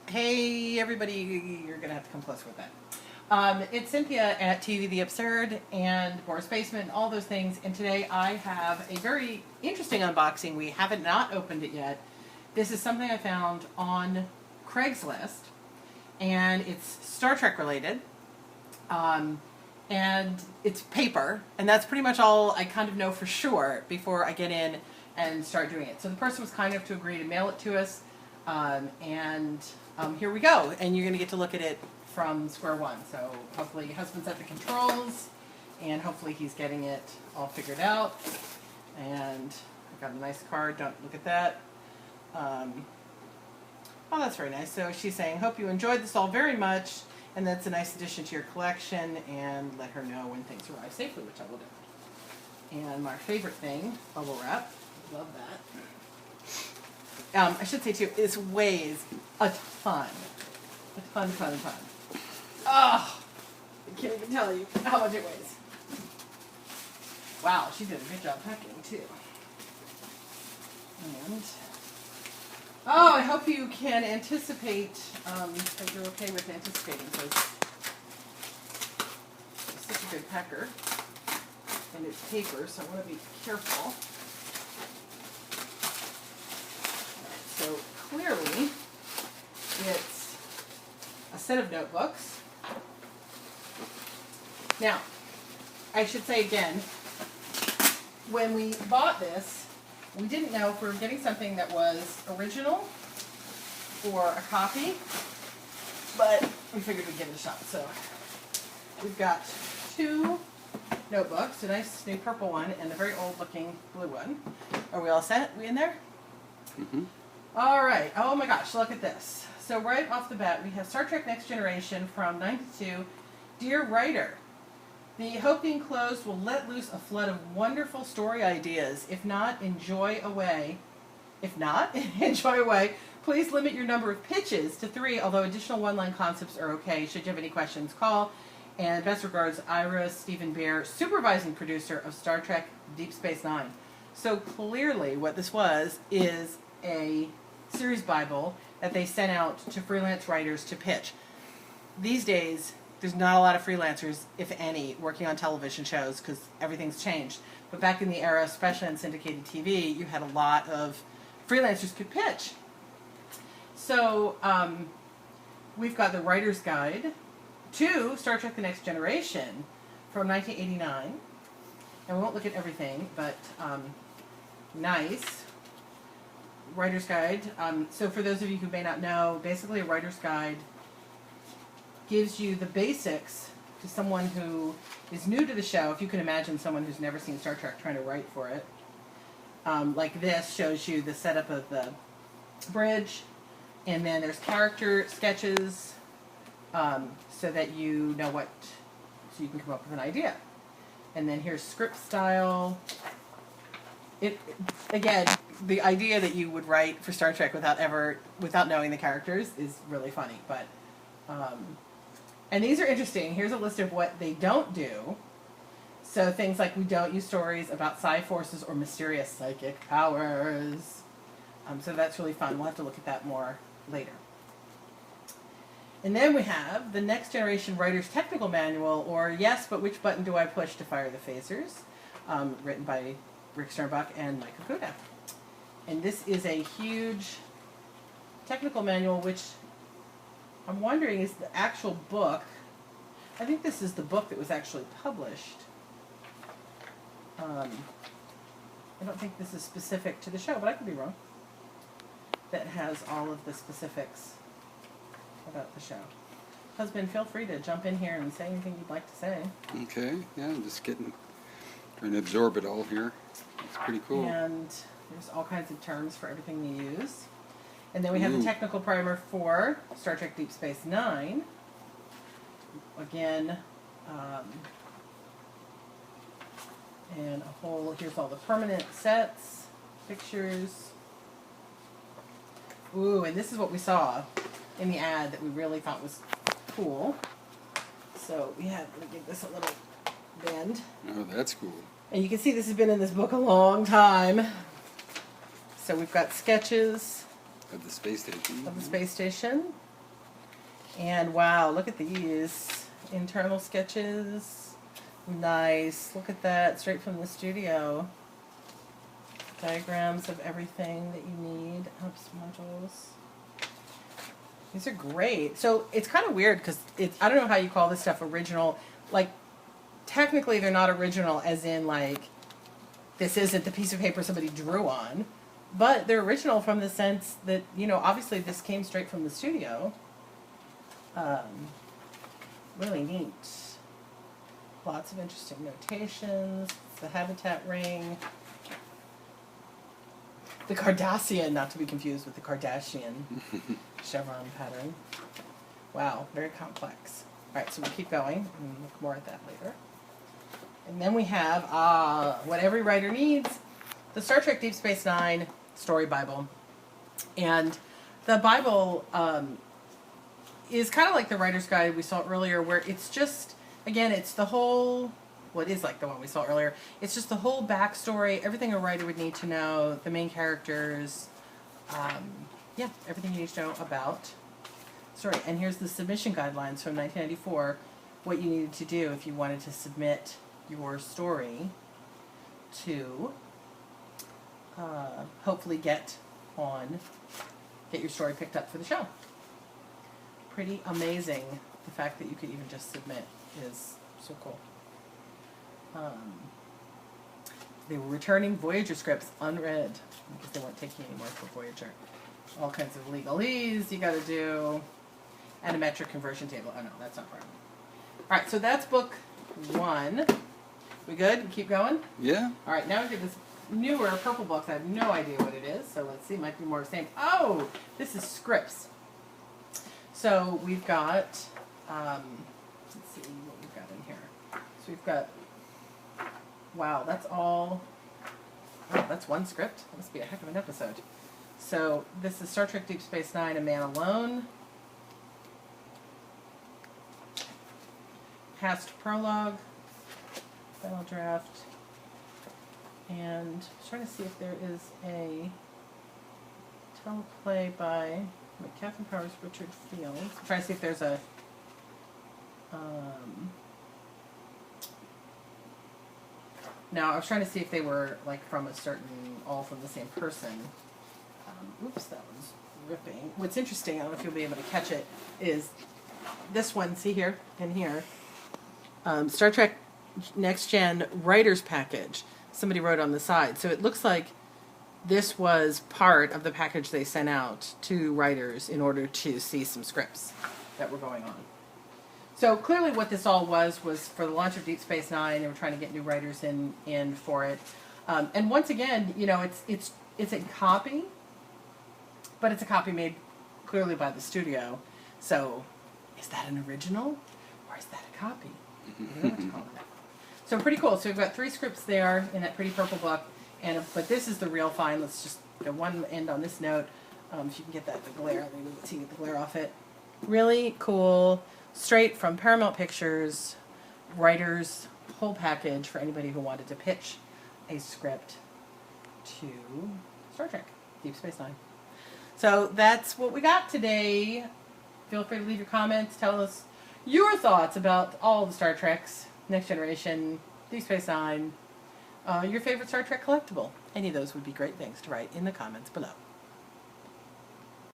Hey everybody, you're gonna have to come closer with that. It's Cynthia at TV The Absurd and Boris Basement, all those things. And today I have a very interesting unboxing. We haven't not opened it yet. This is something I found on Craigslist, and it's Star Trek related. And it's paper, and that's pretty much all I kind of know for sure before I get in and start doing it. So the person was kind enough to agree to mail it to us, here we go. And you're going to get to look at it from square one. So hopefully your husband's at the controls, and hopefully he's getting it all figured out. And I got a nice card. Don't look at that. Oh, that's very nice. So she's saying, hope you enjoyed this all very much, and that's a nice addition to your collection, and let her know when things arrive safely, which I will do. And my favorite thing, bubble wrap. Love that. I should say too, it weighs a ton. A ton. Oh, I can't even tell you how much it weighs. Wow, she did a good job packing too. And oh, I hope you can anticipate, that you're okay with anticipating, because it's such a good packer. And it's paper, so I want to be careful. So clearly, it's a set of notebooks. Now, I should say again, when we bought this, we didn't know if we were getting something that was original or a copy, but we figured we'd give it a shot. So we've got two notebooks, a nice new purple one and a very old looking blue one. Are we all set? We in there? Mm-hmm. All right. Oh my gosh, look at this. So right off the bat, we have Star Trek Next Generation from '92. Dear writer, the hope being closed will let loose a flood of wonderful story ideas. If not, enjoy away. Please limit your number of pitches to 3, although additional one-line concepts are okay. Should you have any questions, call. And best regards, Ira Stephen Bear, supervising producer of Star Trek Deep Space Nine. So clearly what this is a series Bible that they sent out to freelance writers to pitch. These days, there's not a lot of freelancers, if any, working on television shows because everything's changed. But back in the era, especially on syndicated TV, you had a lot of freelancers could pitch. So we've got the Writer's Guide to Star Trek The Next Generation from 1989. And we won't look at everything, but nice. Writer's Guide. So for those of you who may not know, basically a Writer's Guide gives you the basics to someone who is new to the show. If you can imagine someone who's never seen Star Trek trying to write for it. Like this shows you the setup of the bridge, and then there's character sketches, so that you know so you can come up with an idea. And then here's script style. Again, the idea that you would write for Star Trek without knowing the characters is really funny, but and these are interesting. Here's a list of what they don't do. So things like, we don't use stories about psi forces or mysterious psychic powers. So that's really fun. We'll have to look at that more later. And then we have the Next Generation Writer's Technical Manual, or Yes, but which button do I push to fire the phasers? Written by Rick Sternbach and Mike Okuda. And this is a huge technical manual, which I'm wondering is the actual book. I think this is the book that was actually published. I don't think this is specific to the show, but I could be wrong. That has all of the specifics about the show. Husband, feel free to jump in here and say anything you'd like to say. Okay, yeah, I'm just trying to absorb it all here. It's pretty cool. And there's all kinds of terms for everything you use. And then we have the technical primer for Star Trek Deep Space Nine. Again, and here's all the permanent sets, pictures. Ooh, and this is what we saw in the ad that we really thought was cool. So let me give this a little bend. Oh, that's cool. And you can see this has been in this book a long time. So we've got sketches Of the space station. of the space station. And wow, look at these internal sketches. Nice. Look at that, straight from the studio. Diagrams of everything that you need. Oops, modules. These are great. So it's kind of weird because I don't know how you call this stuff original. Like, technically they're not original as in like, this isn't the piece of paper somebody drew on, but they're original from the sense that, you know, obviously this came straight from the studio. Really neat. Lots of interesting notations. It's the habitat ring. The Cardassian, not to be confused with the Kardashian chevron pattern. Wow, very complex. All right, so we'll keep going and look more at that later. And then we have what every writer needs, the Star Trek Deep Space Nine Story Bible. And the Bible is kind of like the writer's guide we saw earlier, where it's just, again, it's the whole, what is like the one we saw earlier, it's just the whole backstory, everything a writer would need to know, the main characters, yeah, everything you need to know about story. And here's the submission guidelines from 1994, what you needed to do if you wanted to submit your story to hopefully get your story picked up for the show. Pretty amazing. The fact that you could even just submit is so cool. They were returning Voyager scripts unread because they weren't taking any more for Voyager. All kinds of legalese you got to do, and a metric conversion table. Oh no, that's not part of it. All right, so that's book 1. We good? Keep going? Yeah. All right, now we get this newer purple book. I have no idea what it is, so let's see. It might be more the same. Oh, this is scripts. So we've got, let's see what we've got in here. So we've got, wow, that's all, oh, that's one script. That must be a heck of an episode. So this is Star Trek Deep Space Nine, A Man Alone. Past prologue, final draft, and I'm trying to see if there is a teleplay by Catherine Powers, Richard Fields. I'm trying to see if there's a now I was trying to see if they were like from a certain, all from the same person. Oops, that was ripping. What's interesting, I don't know if you'll be able to catch it, is this one, see here and here. Star Trek Next Gen Writer's Package. Somebody wrote on the side. So it looks like this was part of the package they sent out to writers in order to see some scripts that were going on. So clearly what this all was for the launch of Deep Space Nine. They were trying to get new writers in for it. And once again, you know, it's a copy, but it's a copy made clearly by the studio. So is that an original or is that a copy? I don't know what to call it. So pretty cool. So we've got 3 scripts there in that pretty purple book. But this is the real find. Let's just go one end on this note. If you can get that, the glare, let me move it so you get the glare off it. Really cool, straight from Paramount Pictures, writers, whole package for anybody who wanted to pitch a script to Star Trek, Deep Space Nine. So that's what we got today. Feel free to leave your comments. Tell us your thoughts about all the Star Treks, Next Generation, Deep Space Nine, your favorite Star Trek collectible. Any of those would be great things to write in the comments below.